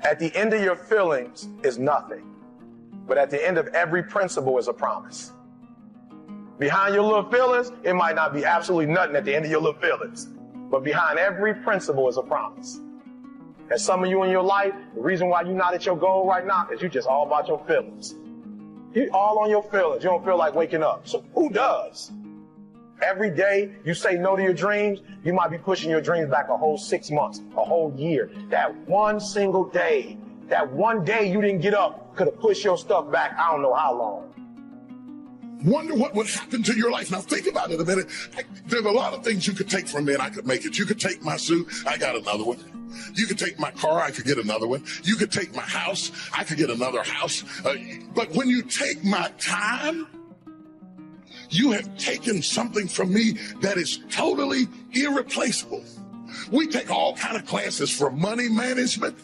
At the end of your feelings is nothing, but at the end of every principle is a promise. Behind your little feelings, it might not be absolutely nothing at the end of your little feelings, but behind every principle is a promise. And some of you in your life, the reason why you're not at your goal right now is you just all about your feelings. You all on your feelings. You don't feel like waking up. So who does? Every day you say no to your dreams, you might be pushing your dreams back a whole 6 months, a whole year. That one single day, that one day you didn't get up could have pushed your stuff back I don't know how long. Wonder what would happen to your life. Now think about it a minute. There's a lot of things you could take from me and I could make it. You could take my suit, I got another one. You could take my car, I could get another one. You could take my house, I could get another house. But when you take my time, you have taken something from me that is totally irreplaceable. We take all kind of classes for money management.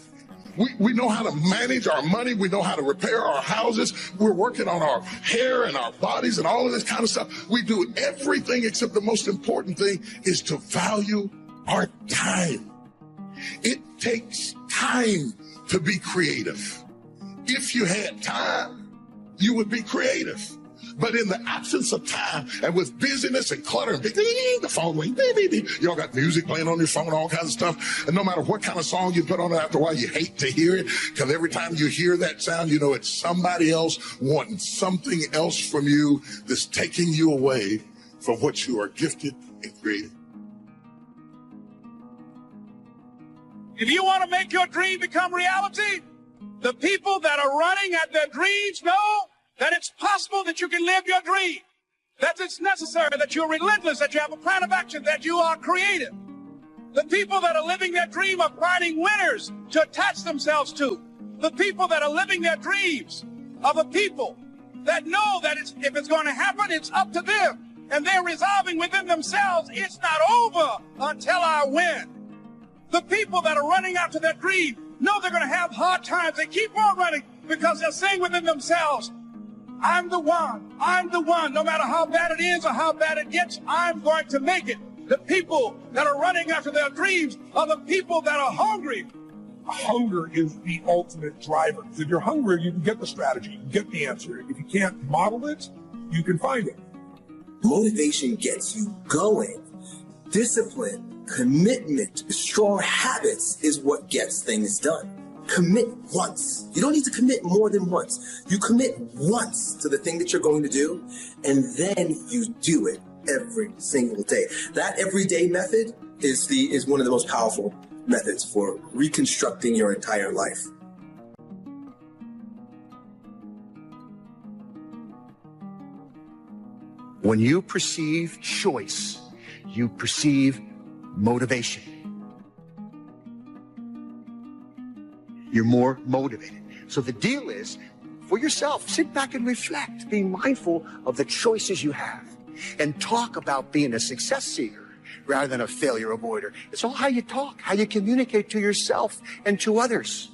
We know how to manage our money. We know how to repair our houses. We're working on our hair and our bodies and all of this kind of stuff. We do everything except the most important thing is to value our time. It takes time to be creative. If you had time, you would be creative. But in the absence of time and with busyness and clutter and the phone ring, you all got music playing on your phone, all kinds of stuff. And no matter what kind of song you put on it, after a while you hate to hear it because every time you hear that sound, you know it's somebody else wanting something else from you that's taking you away from what you are gifted and created. If you want to make your dream become reality, the people that are running at their dreams know that it's possible that you can live your dream, that it's necessary, that you're relentless, that you have a plan of action, that you are creative. The people that are living their dream are finding winners to attach themselves to. The people that are living their dreams are the people that know that if it's going to happen, it's up to them. And they're resolving within themselves, it's not over until I win. The people that are running after their dream know they're going to have hard times. They keep on running because they're saying within themselves, I'm the one, no matter how bad it is or how bad it gets, I'm going to make it. The people that are running after their dreams are the people that are hungry. Hunger is the ultimate driver. If you're hungry, you can get the strategy, you can get the answer. If you can't model it, you can find it. Motivation gets you going. Discipline, commitment, strong habits is what gets things done. Commit once. You don't need to commit more than once. You commit once to the thing that you're going to do, and then you do it every single day. That everyday method is one of the most powerful methods for reconstructing your entire life. When you perceive choice, you perceive motivation. You're more motivated. So the deal is, for yourself, sit back and reflect. Be mindful of the choices you have. And talk about being a success seeker rather than a failure avoider. It's all how you talk, how you communicate to yourself and to others.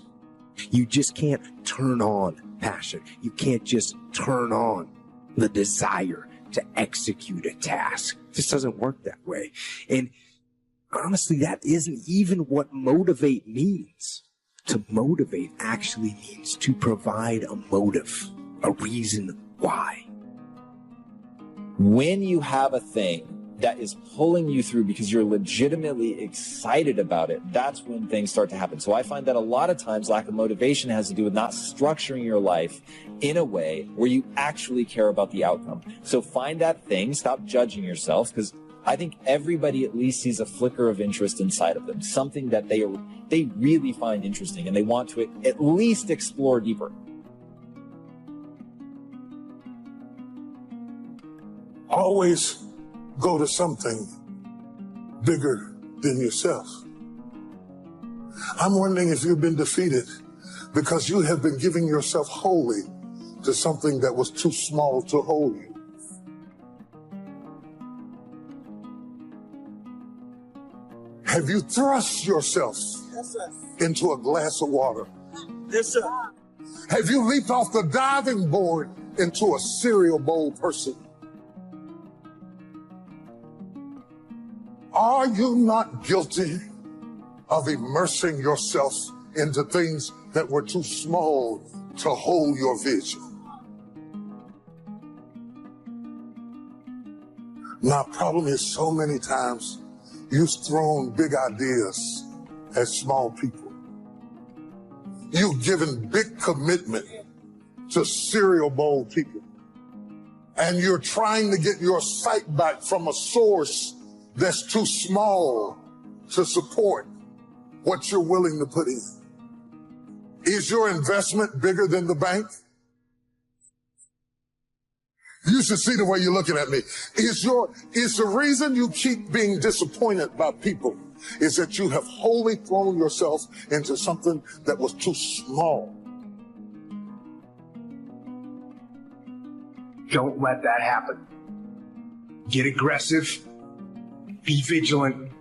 You just can't turn on passion. You can't just turn on the desire to execute a task. It just doesn't work that way. And honestly, that isn't even what motivate means. To motivate actually means to provide a motive, a reason why. When you have a thing that is pulling you through because you're legitimately excited about it, that's when things start to happen. So I find that a lot of times lack of motivation has to do with not structuring your life in a way where you actually care about the outcome. So find that thing, stop judging yourself, because I think everybody at least sees a flicker of interest inside of them, something that they really find interesting and they want to at least explore deeper. Always go to something bigger than yourself. I'm wondering if you've been defeated because you have been giving yourself wholly to something that was too small to hold you. Have you thrust yourself into a glass of water? Yes, sir. Have you leaped off the diving board into a cereal bowl person? Are you not guilty of immersing yourself into things that were too small to hold your vision. My problem is so many times you've thrown big ideas at small people. You've given big commitment to cereal bowl people. And you're trying to get your sight back from a source that's too small to support what you're willing to put in. Is your investment bigger than the bank? You should see the way you're looking at me. Is the reason you keep being disappointed by people is that you have wholly thrown yourself into something that was too small? Don't let that happen. Get aggressive, be vigilant,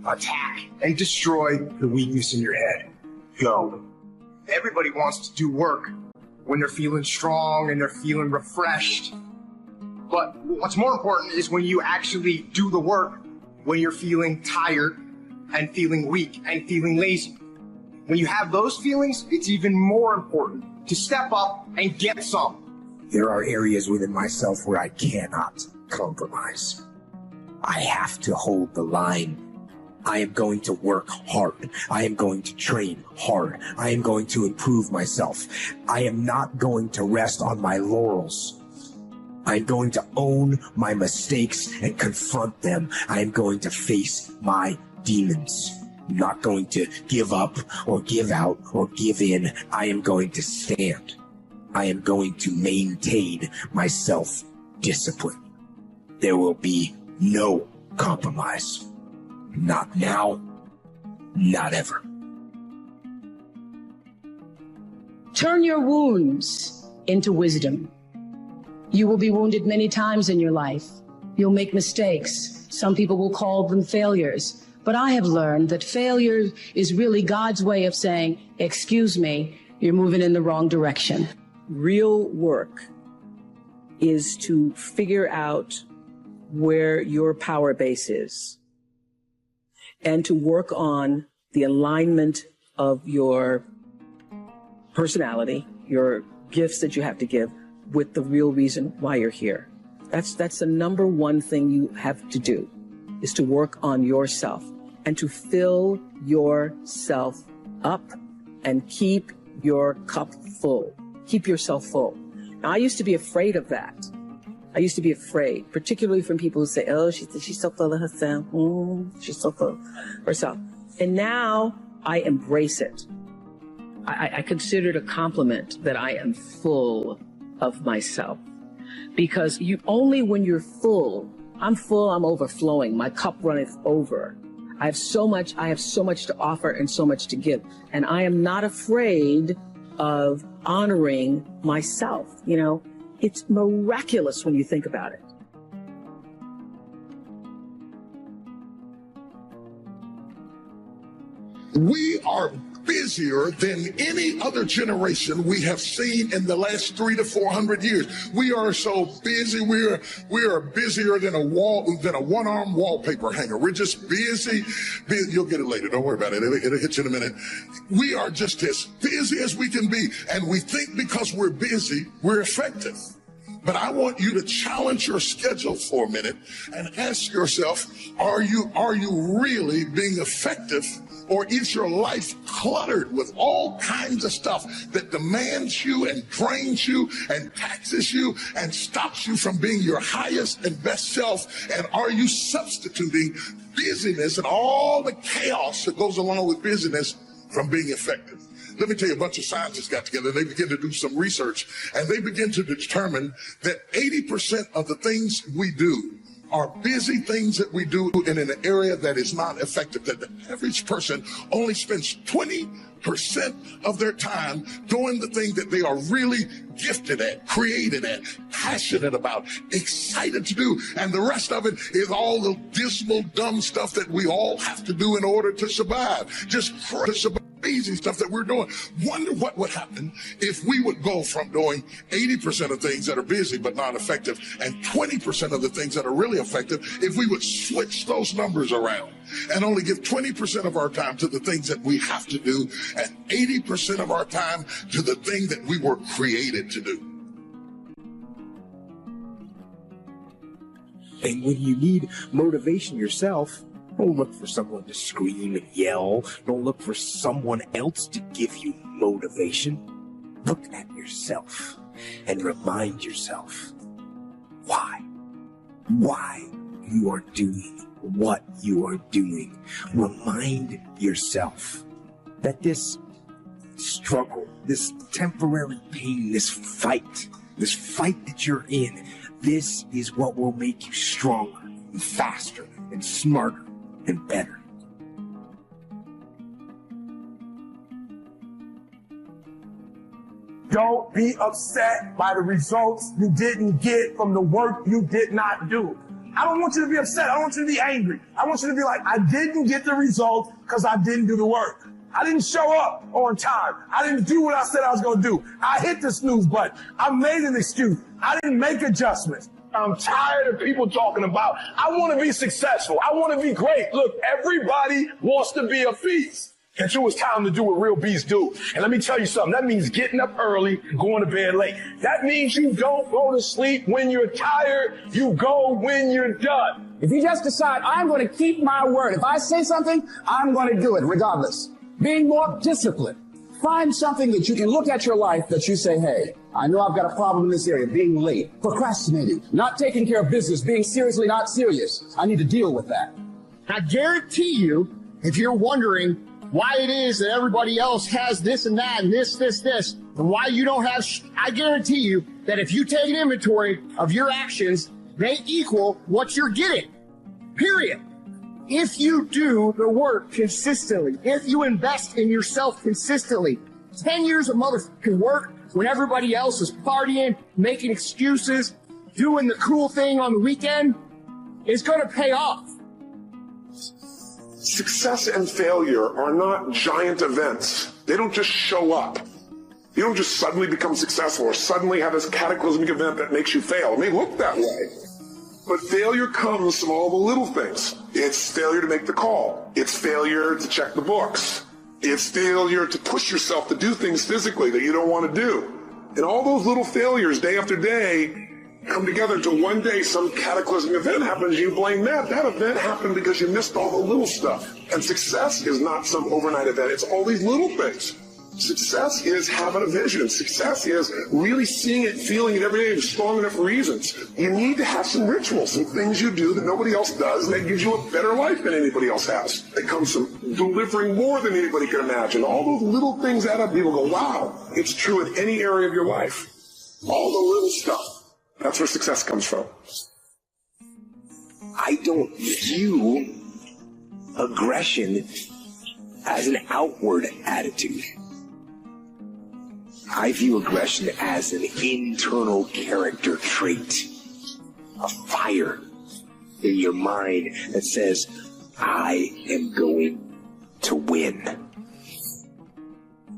attack, and destroy the weakness in your head. Go. Everybody wants to do work when they're feeling strong and they're feeling refreshed. But what's more important is when you actually do the work when you're feeling tired and feeling weak and feeling lazy. When you have those feelings, it's even more important to step up and get some. There are areas within myself where I cannot compromise. I have to hold the line. I am going to work hard. I am going to train hard. I am going to improve myself. I am not going to rest on my laurels. I'm going to own my mistakes and confront them. I am going to face my demons. I'm not going to give up or give out or give in. I am going to stand. I am going to maintain my self-discipline. There will be no compromise. Not now, not ever. Turn your wounds into wisdom. You will be wounded many times in your life. You'll make mistakes. Some people will call them failures. But I have learned that failure is really God's way of saying, excuse me, you're moving in the wrong direction. Real work is to figure out where your power base is and to work on the alignment of your personality, your gifts that you have to give, with the real reason why you're here. That's the number one thing you have to do, is to work on yourself and to fill yourself up and keep your cup full. Keep yourself full. Now, I used to be afraid of that. I used to be afraid, particularly from people who say, oh, she's so full of herself. She's so full of herself. And now I embrace it. I consider it a compliment that I am full of myself. Because only when you're full, I'm overflowing, my cup runneth over. I have so much to offer and so much to give. And I am not afraid of honoring myself. You know, it's miraculous when you think about it. We are busier than any other generation we have seen in the last 300 to 400 years. We are so busy. We are busier than a one-arm wallpaper hanger. We're just busy. You'll get it later. Don't worry about it. It'll hit you in a minute. We are just as busy as we can be, and we think because we're busy, we're effective. But I want you to challenge your schedule for a minute and ask yourself, are you really being effective? Or is your life cluttered with all kinds of stuff that demands you and drains you and taxes you and stops you from being your highest and best self? And are you substituting busyness and all the chaos that goes along with busyness from being effective? Let me tell you, a bunch of scientists got together and they began to do some research, and they begin to determine that 80% of the things we do are busy things that we do in an area that is not effective, that the average person only spends 20% of their time doing the thing that they are really gifted at, created at, passionate about, excited to do. And the rest of it is all the dismal, dumb stuff that we all have to do in order to survive. Just to survive. amazing stuff that we're doing. Wonder what would happen if we would go from doing 80% of things that are busy but not effective and 20% of the things that are really effective if we would switch those numbers around and only give 20% of our time to the things that we have to do and 80% of our time to the thing that we were created to do. And when you need motivation yourself, don't look for someone to scream and yell. Don't look for someone else to give you motivation. Look at yourself and remind yourself why you are doing what you are doing. Remind yourself that this struggle, this temporary pain, this fight that you're in, this is what will make you stronger and faster and smarter and better. Don't be upset by the results you didn't get from the work you did not do. I don't want you to be upset. I don't want you to be angry. I want you to be like, I didn't get the result because I didn't do the work. I didn't show up on time. I didn't do what I said I was going to do. I hit the snooze button. I made an excuse. I didn't make adjustments. I'm tired of people talking about, I want to be successful. I want to be great. Look, everybody wants to be a beast. And so it's time to do what real beasts do. And let me tell you something. That means getting up early and going to bed late. That means you don't go to sleep when you're tired. You go when you're done. If you just decide, I'm going to keep my word. If I say something, I'm going to do it regardless. Being more disciplined. Find something that you can look at your life that you say, hey, I know I've got a problem in this area, being late, procrastinating, not taking care of business, being seriously not serious. I need to deal with that. I guarantee you, if you're wondering why it is that everybody else has this and that and this, and why you don't have, I guarantee you that if you take an inventory of your actions, they equal what you're getting. Period. If you do the work consistently, if you invest in yourself consistently, 10 years of motherfucking work when everybody else is partying, making excuses, doing the cool thing on the weekend, is going to pay off. Success and failure are not giant events. They don't just show up. You don't just suddenly become successful or suddenly have this cataclysmic event that makes you fail. It may look that way. But failure comes from all the little things. It's failure to make the call. It's failure to check the books. It's failure to push yourself to do things physically that you don't want to do. And all those little failures, day after day, come together until one day some cataclysmic event happens, you blame that. That event happened because you missed all the little stuff. And success is not some overnight event. It's all these little things. Success is having a vision. Success is really seeing it, feeling it every day for strong enough reasons. You need to have some rituals, some things you do that nobody else does, and that gives you a better life than anybody else has. It comes from delivering more than anybody can imagine. All those little things add up. People go, wow, it's true in any area of your life. All the little stuff. That's where success comes from. I don't view aggression as an outward attitude. I view aggression as an internal character trait, a fire in your mind that says, I am going to win.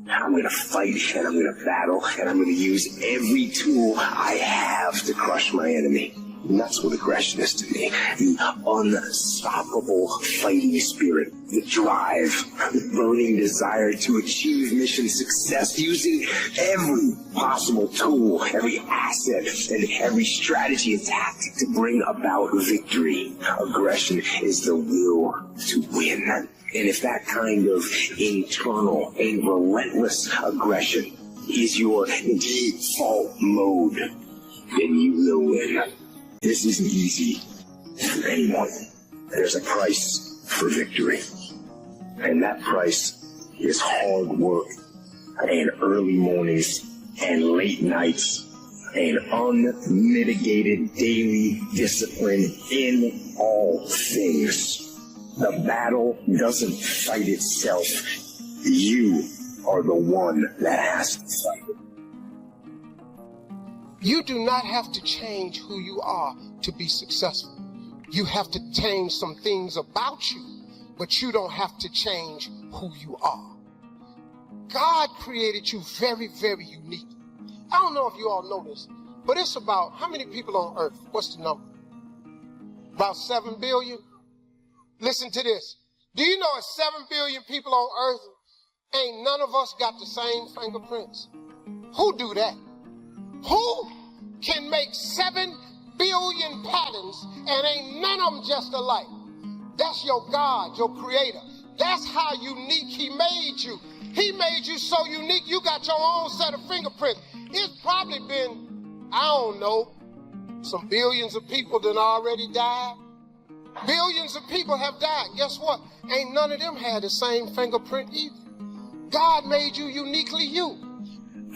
I'm going to fight and I'm going to battle and I'm going to use every tool I have to crush my enemy. And that's what aggression is to me. The unstoppable fighting spirit, the drive, the burning desire to achieve mission success, using every possible tool, every asset, and every strategy and tactic to bring about victory. Aggression is the will to win. And if that kind of internal and relentless aggression is your default mode, then you will win. This isn't easy for anyone. There's a price for victory. And that price is hard work and early mornings and late nights and unmitigated daily discipline in all things. The battle doesn't fight itself. You are the one that has to fight it. You do not have to change who you are to be successful. You have to change some things about you, but you don't have to change who you are. God created you very, very unique. I don't know if you all know this, but it's about how many people on earth? What's the number? About 7 billion? Listen to this. Do you know if 7 billion people on earth, ain't none of us got the same fingerprints? Who do that? Who can make 7 billion patterns and ain't none of them just alike? That's your God, your creator. That's how unique he made you. He made you so unique, you got your own set of fingerprints. It's probably been, I don't know, some billions of people that already died. Billions of people have died. Guess what? Ain't none of them had the same fingerprint either. God made you uniquely you.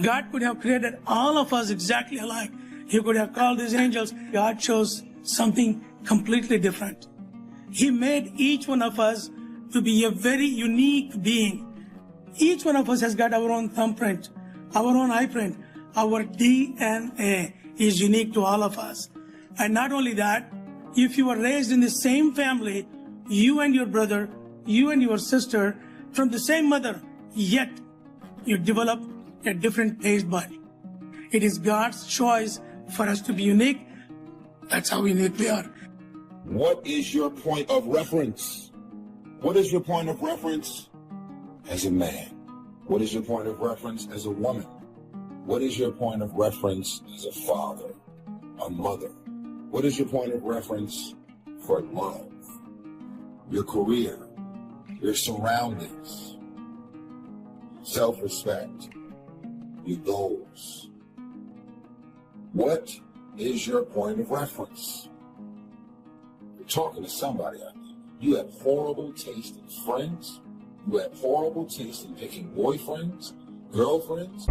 God could have created all of us exactly alike. He could have called these angels. God chose something completely different. He made each one of us to be a very unique being. Each one of us has got our own thumbprint, our own eye print. Our DNA is unique to all of us. And not only that, if you were raised in the same family, you and your brother, you and your sister, from the same mother, yet you develop a different taste bud. It is God's choice for us to be unique. That's how unique we are. What is your point of reference? What is your point of reference as a man? What is your point of reference as a woman? What is your point of reference as a father, a mother? What is your point of reference for love, your career, your surroundings, self-respect, your goals? What is your point of reference? You're talking to somebody out there. You have horrible taste in friends. You have horrible taste in picking boyfriends, girlfriends.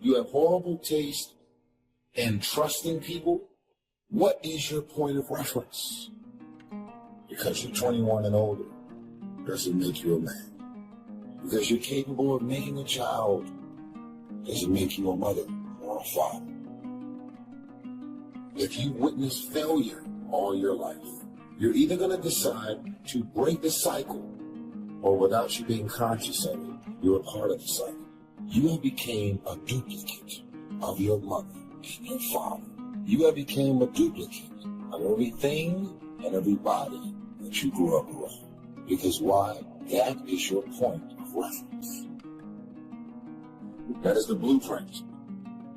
You have horrible taste in trusting people. What is your point of reference? Because you're 21 and older doesn't make you a man. Because you're capable of making a child doesn't make you a mother or a father. If you witness failure all your life, you're either going to decide to break the cycle, or without you being conscious of it, you're a part of the cycle. You have become a duplicate of your mother and your father. You have become a duplicate of everything and everybody that you grew up around. Because why? That is your point of reference. That is the blueprint.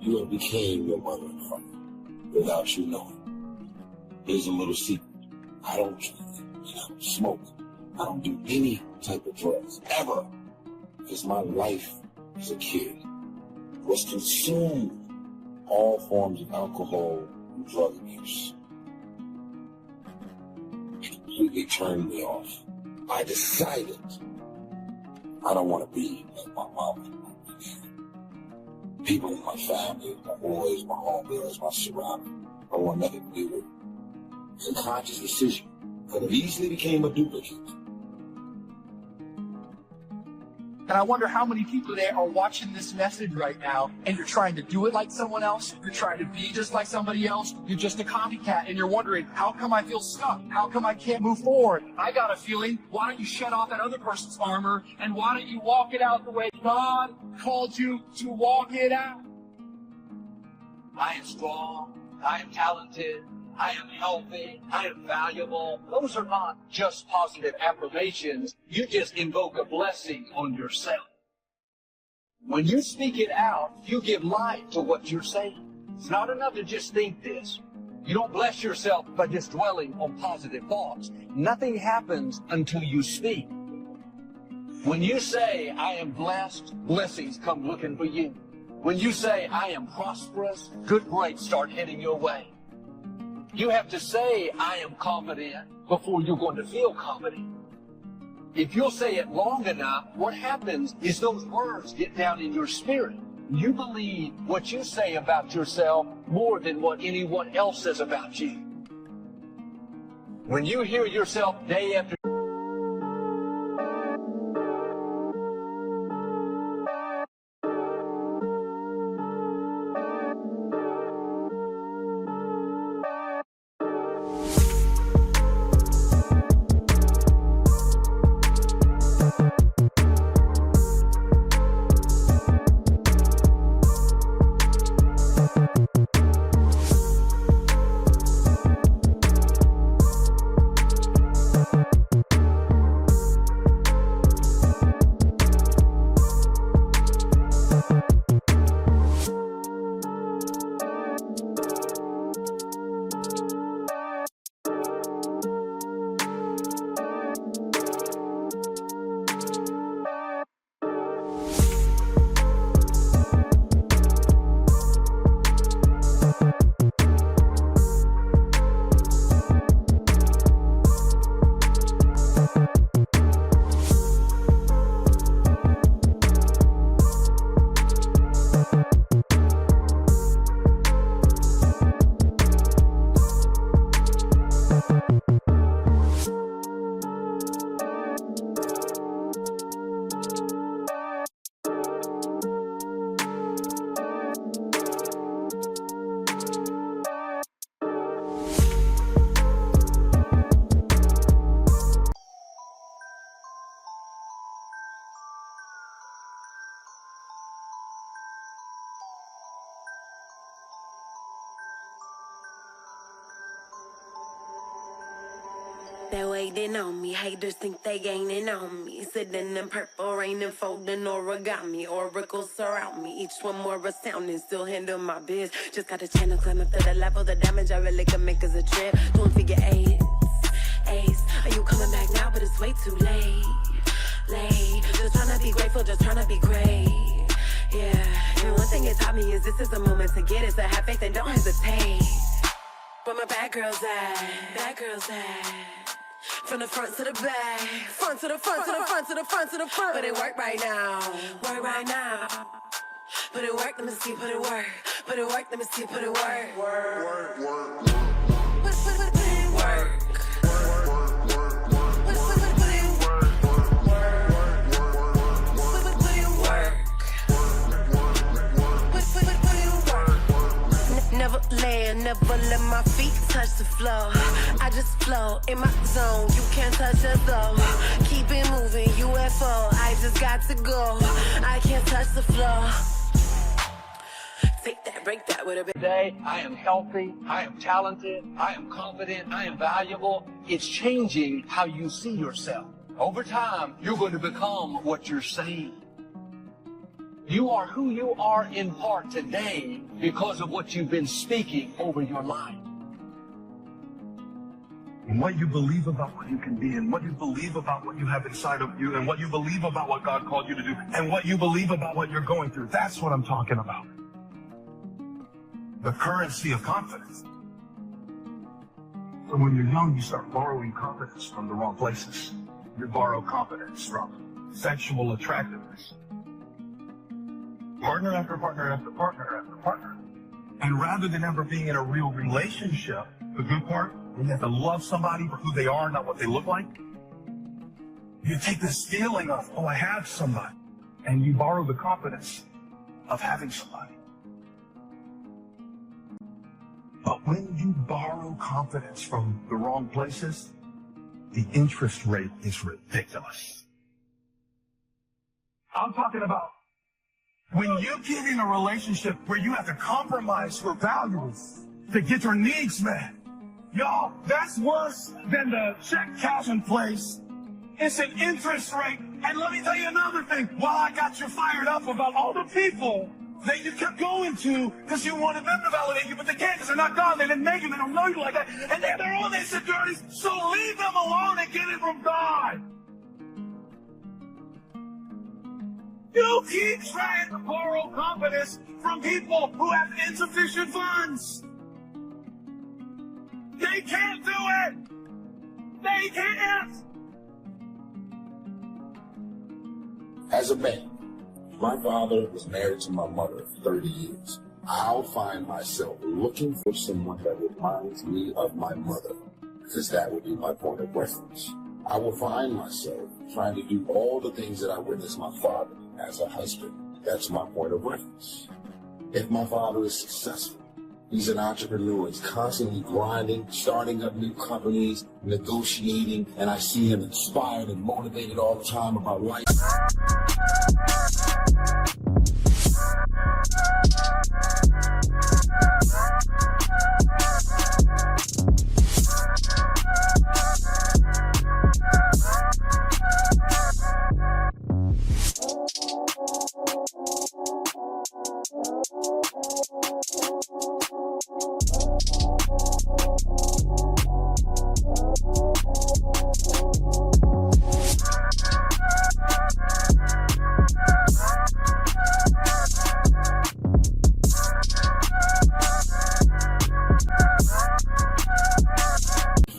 You have become your mother and father without you knowing. Here's a little secret. I don't drink. I don't smoke. I don't do any type of drugs, ever. Because my life as a kid was consumed all forms of alcohol and drug abuse. It completely turned me off. I decided I don't want to be like my mom and my dad. People in my family, my boys, my homegirls, my surroundings, I want nothing to do with it. It's a conscious decision. Could have easily became a duplicate. And I wonder how many people there are watching this message right now, and you're trying to do it like someone else. You're trying to be just like somebody else. You're just a copycat, and you're wondering, how come I feel stuck? How come I can't move forward? I got a feeling. Why don't you shut off that other person's armor, and why don't you walk it out the way God called you to walk it out? I am strong. I am talented. I am healthy, I am valuable. Those are not just positive affirmations. You just invoke a blessing on yourself. When you speak it out, you give life to what you're saying. It's not enough to just think this. You don't bless yourself by just dwelling on positive thoughts. Nothing happens until you speak. When you say, I am blessed, blessings come looking for you. When you say, I am prosperous, good breaks start heading your way. You have to say, I am confident, before you're going to feel confident. If you'll say it long enough, what happens is those words get down in your spirit. You believe what you say about yourself more than what anyone else says about you. When you hear yourself day after They're waiting on me, haters think they gaining on me. Sitting in purple rain and folding origami. Oracles surround me, each one more astounding. Still handle my biz, just got a channel climbing to the level. The damage I really can make is a trip. Doing figure eights, are you coming back now? But it's way too late. Just trying to be grateful, just trying to be great. Yeah, and one thing it taught me is this is the moment to get it. So have faith and don't hesitate. Where my bad girls at? Bad girls at? From the front to the back, front to the front, to the front, to the front, to the front. But it work right now, work right now. Put it work, let me see, put it work. Put it work, let me see, put it work. Work. Put it work. Never land, never let my feet touch the floor. I just flow in my zone, you can't touch us though. Keep it moving, UFO, I just got to go. I can't touch the floor. Take that, break that with a bit. Today, I am healthy, I am talented, I am confident, I am valuable. It's changing how you see yourself. Over time, you're going to become what you're saying. You are who you are in part today because of what you've been speaking over your life. And what you believe about what you can be, and what you believe about what you have inside of you, and what you believe about what God called you to do, and what you believe about what you're going through. That's what I'm talking about. The currency of confidence. So when you're young, you start borrowing confidence from the wrong places. You borrow confidence from sexual attractiveness. Partner after partner after partner after partner. And rather than ever being in a real relationship, the good part, you have to love somebody for who they are, not what they look like. You take this feeling of, oh, I have somebody, and you borrow the confidence of having somebody. But when you borrow confidence from the wrong places, the interest rate is ridiculous. I'm talking about when you get in a relationship where you have to compromise your values to get your needs met. Y'all, that's worse than the check cash in place. It's an interest rate. And let me tell you another thing. While I got you fired up about all the people that you kept going to because you wanted them to validate you, but they can't because they're not God. They didn't make you. They don't know you like that. And they're all insecurities. So leave them alone and get it from God. You keep trying to borrow confidence from people who have insufficient funds. They can't do it. They can't. As a man, my father was married to my mother for 30 years. I'll find myself looking for someone that reminds me of my mother, because that would be my point of reference. I will find myself trying to do all the things that I witnessed my father as a husband. That's my point of reference. If my father is successful, he's an entrepreneur, he's constantly grinding, starting up new companies, negotiating, and I see him inspired and motivated all the time about life.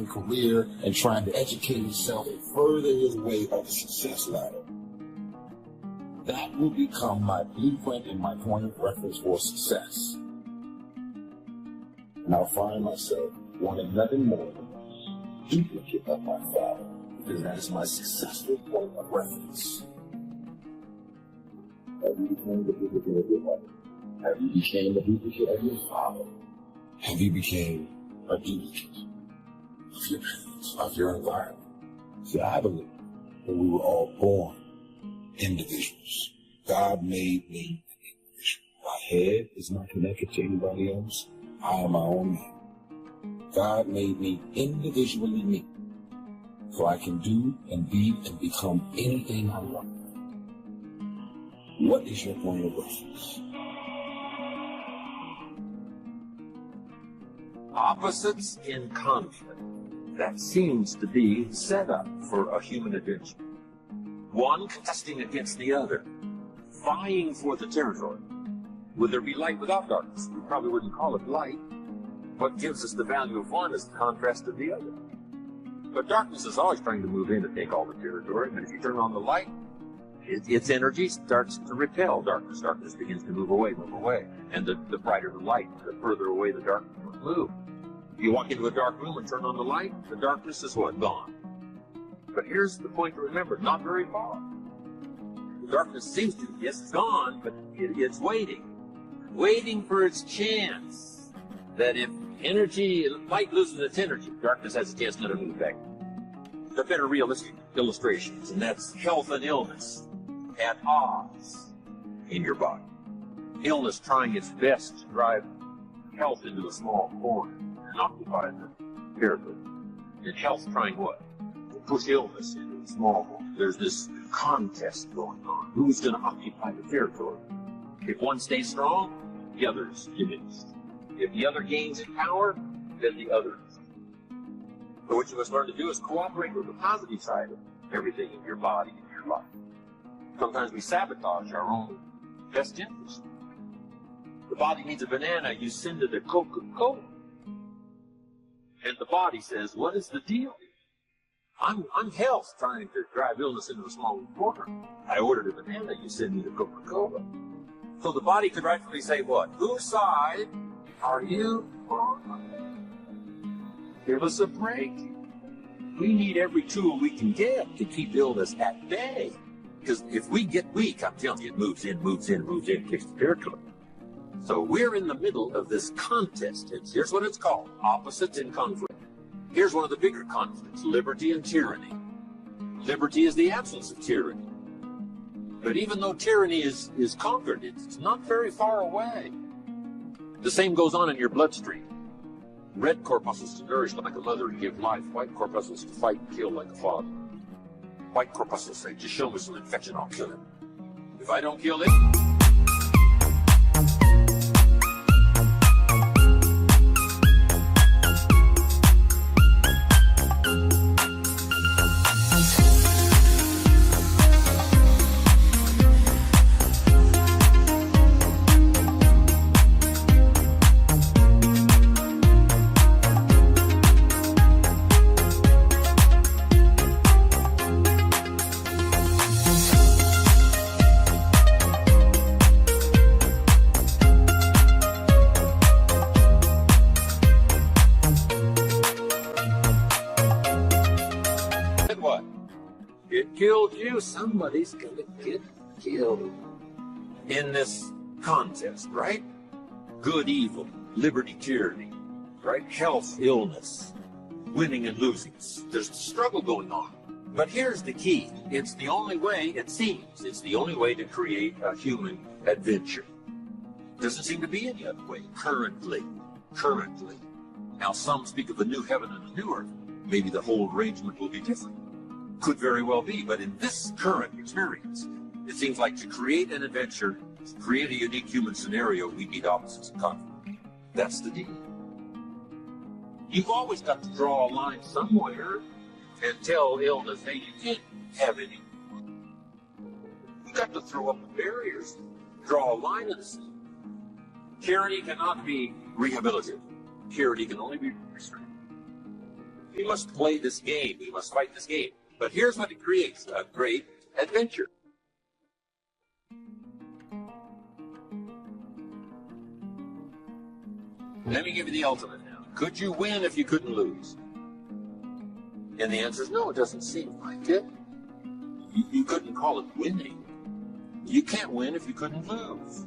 Career and trying to educate himself and further his way up the success ladder. That will become my blueprint and my point of reference for success. And I'll find myself wanting nothing more than a duplicate of my father, because that is my successful point of reference. Have you become the duplicate of your mother? Have you become a duplicate of your father? Have you become a duplicate of your parents, of your environment? See, I believe that we were all born individuals. God made me an individual. My head is not connected to anybody else. I am my own man. God made me individually me, so I can do and be and become anything I want. What is your point of reference? Opposites in conflict. That seems to be set up for a human adventure. One contesting against the other, vying for the territory. Would there be light without darkness? We probably wouldn't call it light. What gives us the value of one is the contrast of the other. But darkness is always trying to move in to take all the territory, and if you turn on the light, its energy starts to repel darkness. Darkness begins to move away. And the brighter the light, the further away the darkness will move. If you walk into a dark room and turn on the light, the darkness is what? Gone. But here's the point to remember, not very far. The darkness seems to, yes, it's gone, but it's waiting for its chance. That if light loses its energy, darkness has a chance to move back. There are better realistic illustrations, and that's health and illness at odds in your body. Illness trying its best to drive health into a small corner and occupy the territory. And health trying what? To push illness into a small corner. There's this contest going on. Who's going to occupy the territory? If one stays strong, the other's diminished. If the other gains in power, then the other. So what you must learn to do is cooperate with the positive side of everything in your body and your life. Sometimes we sabotage our own best interest. The body needs a banana, you send it a Coca-Cola. And the body says, what is the deal? I'm health trying to drive illness into a small corner. I ordered a banana, you send me the Coca-Cola. So the body could rightfully say what? Whose side are you on? Give us a break. We need every tool we can get to keep illness at bay. Because if we get weak, I'm telling you, it moves in, kicks the territory. So we're in the middle of this contest. Here's what it's called, opposites in conflict. Here's one of the bigger conflicts, liberty and tyranny. Liberty is the absence of tyranny. But even though tyranny is conquered, it's not very far away. The same goes on in your bloodstream. Red corpuscles to nourish like a mother and give life. White corpuscles to fight and kill like a father. White corpuscles say, just show me some infection, I'll kill him. If I don't kill him... get killed, somebody's gonna get killed in this contest, right? Good, evil, liberty, tyranny, right? Health, illness, winning and losing. There's a struggle going on. But here's the key. It's the only way, it seems, it's the only way to create a human adventure. Doesn't seem to be any other way, currently. Now, some speak of a new heaven and a new earth. Maybe the whole arrangement will be different. Could very well be, but in this current experience, it seems like to create an adventure, to create a unique human scenario, we need opposites in conflict. That's the deal. You've always got to draw a line somewhere and tell illness, hey, you can't have any. You've got to throw up the barriers, draw a line in the sea. Tyranny cannot be rehabilitated. Tyranny can only be restrained. We must play this game. We must fight this game. But here's what it creates, a great adventure. Let me give you the ultimate now. Could you win if you couldn't lose? And the answer is no, it doesn't seem like it. You couldn't call it winning. You can't win if you couldn't lose.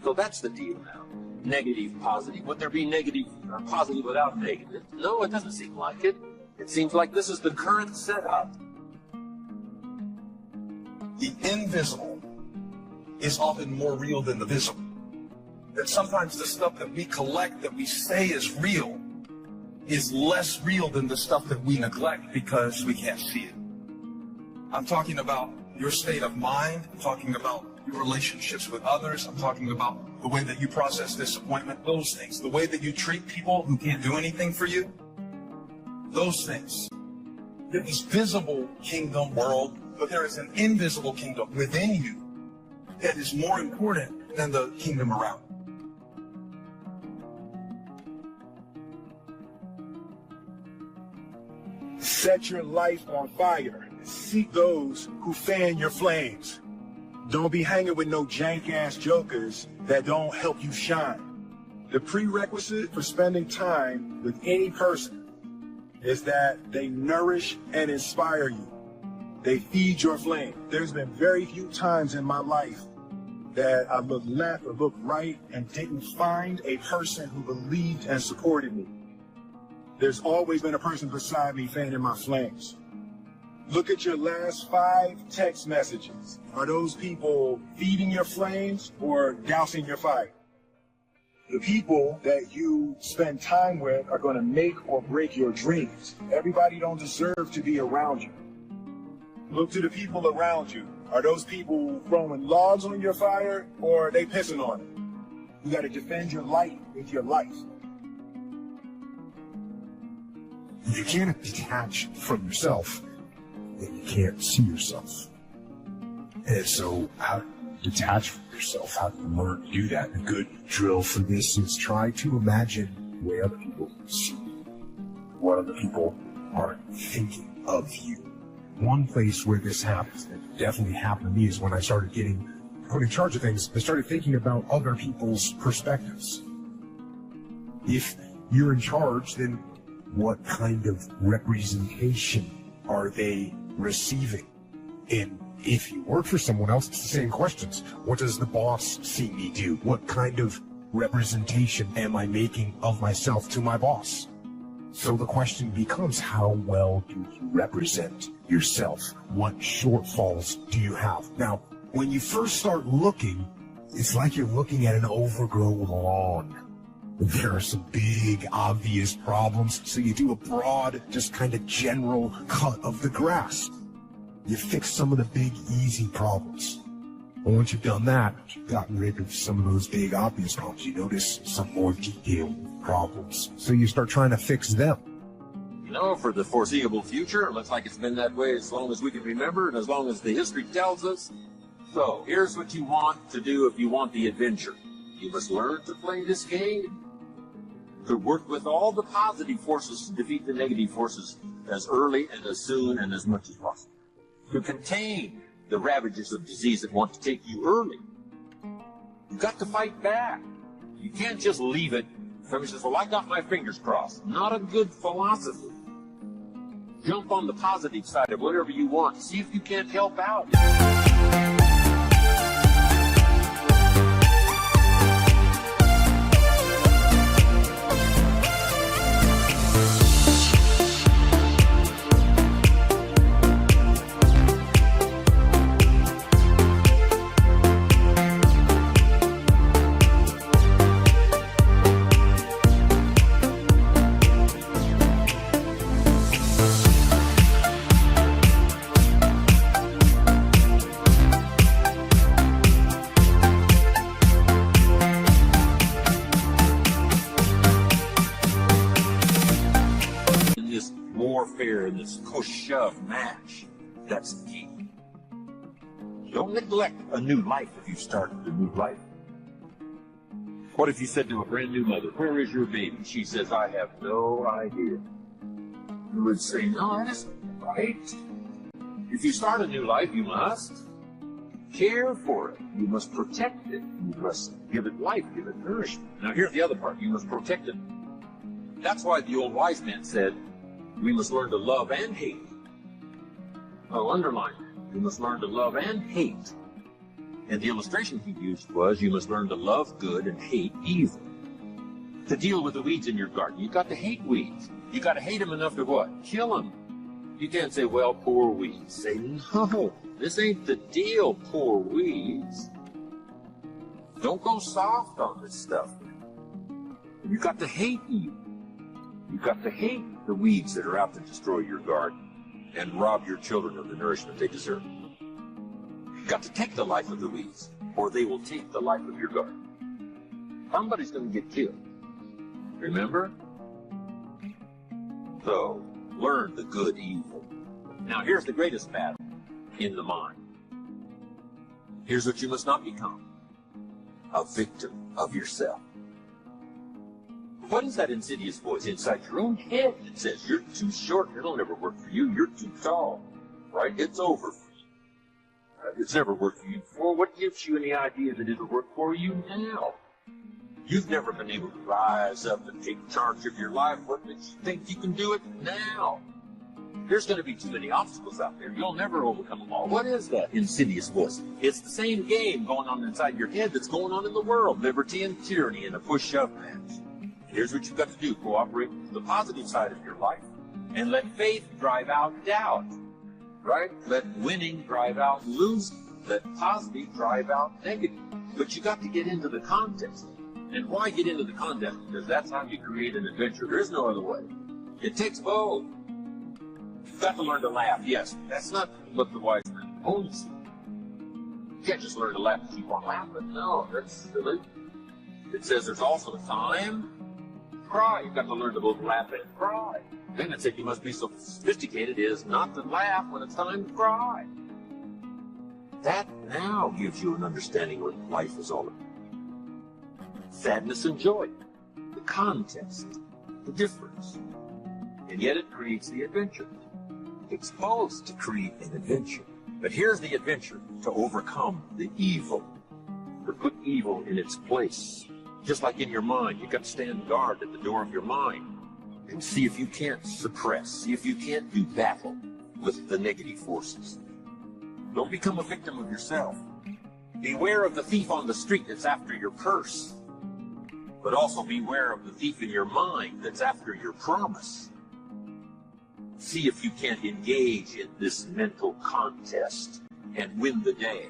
So that's the deal now. Negative, positive. Would there be negative or positive without negative? No, it doesn't seem like it. It seems like this is the current setup. The invisible is often more real than the visible. That sometimes the stuff that we collect, that we say is real, is less real than the stuff that we neglect because we can't see it. I'm talking about your state of mind. I'm talking about your relationships with others. I'm talking about the way that you process disappointment, those things. The way that you treat people who can't do anything for you, those things. There is visible kingdom world, but there is an invisible kingdom within you that is more important than the kingdom around. Set your life on fire. Seek those who fan your flames. Don't be hanging with no jank-ass jokers that don't help you shine. The prerequisite for spending time with any person is that they nourish and inspire you. They feed your flame. There's been very few times in my life that I looked left or looked right and didn't find a person who believed and supported me. There's always been a person beside me fanning my flames. Look at your last 5 text messages. Are those people feeding your flames or dousing your fire? The people that you spend time with are going to make or break your dreams. Everybody don't deserve to be around you. Look to the people around you. Are those people throwing logs on your fire or are they pissing on it? You got to defend your light with your life. You can't detach from yourself, and you can't see yourself. And so, how to detach from yourself? How do you learn to do that? A good drill for this is try to imagine the way other people see you, what other people are thinking of you. One place where this happens, that definitely happened to me, is when I started getting put in charge of things. I started thinking about other people's perspectives. If you're in charge, then what kind of representation are they receiving? And if you work for someone else, it's the same questions. What does the boss see me do? What kind of representation am I making of myself to my boss? So the question becomes, how well do you represent yourself? What shortfalls do you have? Now, when you first start looking, it's like you're looking at an overgrown lawn. There are some big, obvious problems, so you do a broad, just kind of general cut of the grass. You fix some of the big, easy problems. And once you've done that, you've gotten rid of some of those big, obvious problems, you notice some more detailed problems. So you start trying to fix them. You know, for the foreseeable future, it looks like it's been that way as long as we can remember and as long as the history tells us. So, here's what you want to do if you want the adventure. You must learn to play this game. To work with all the positive forces to defeat the negative forces as early and as soon and as much as possible. To contain the ravages of disease that want to take you early. You've got to fight back. You can't just leave it. Somebody says, well, I got my fingers crossed. Not a good philosophy. Jump on the positive side of whatever you want. See if you can't help out. Warfare in this push-shove match. That's the key. Don't neglect a new life if you started a new life. What if you said to a brand new mother, "Where is your baby?" She says, "I have no idea." You would say, "No, that isn't right." If you start a new life, you must care for it. You must protect it. You must give it life, give it nourishment. Now here's the other part. You must protect it. That's why the old wise man said, we must learn to love and hate. Oh, underline it. We must learn to love and hate. And the illustration he used was, you must learn to love good and hate evil. To deal with the weeds in your garden, you've got to hate weeds. You've got to hate them enough to what? Kill them. You can't say, well, poor weeds. Say, no, this ain't the deal, poor weeds. Don't go soft on this stuff. You've got to hate evil. You've got to hate the weeds that are out to destroy your garden and rob your children of the nourishment they deserve. You've got to take the life of the weeds, or they will take the life of your garden. Somebody's going to get killed. Remember? So, learn the good evil. Now, here's the greatest battle in the mind. Here's what you must not become: a victim of yourself. What is that insidious voice inside your own head that says, you're too short, it'll never work for you, you're too tall, right? It's over for you. It's never worked for you before. What gives you any idea that it'll work for you now? You've never been able to rise up and take charge of your life. What makes you think you can do it now? There's going to be too many obstacles out there. You'll never overcome them all. What is that insidious voice? It's the same game going on inside your head that's going on in the world. Liberty and tyranny in a push-up match. Here's what you've got to do. Cooperate with the positive side of your life and let faith drive out doubt, right? Let winning drive out losing. Let positive drive out negative. But you got to get into the contest. And why get into the contest? Because that's how you create an adventure. There is no other way. It takes both. You've got to learn to laugh. Yes, that's not what the wise man told us. You can't just learn to laugh and keep on laughing. No, that's silly. It says there's also a time cry. You've got to learn to both laugh and cry. Then it said you must be so sophisticated is not to laugh when it's time to cry. That now gives you an understanding of what life is all about. Sadness and joy, the contest, the difference. And yet it creates the adventure. It's supposed to create an adventure. But here's the adventure: to overcome the evil, to put evil in its place. Just like in your mind, you've got to stand guard at the door of your mind and see if you can't suppress, see if you can't do battle with the negative forces. Don't become a victim of yourself. Beware of the thief on the street that's after your purse, but also beware of the thief in your mind that's after your promise. See if you can't engage in this mental contest and win the day.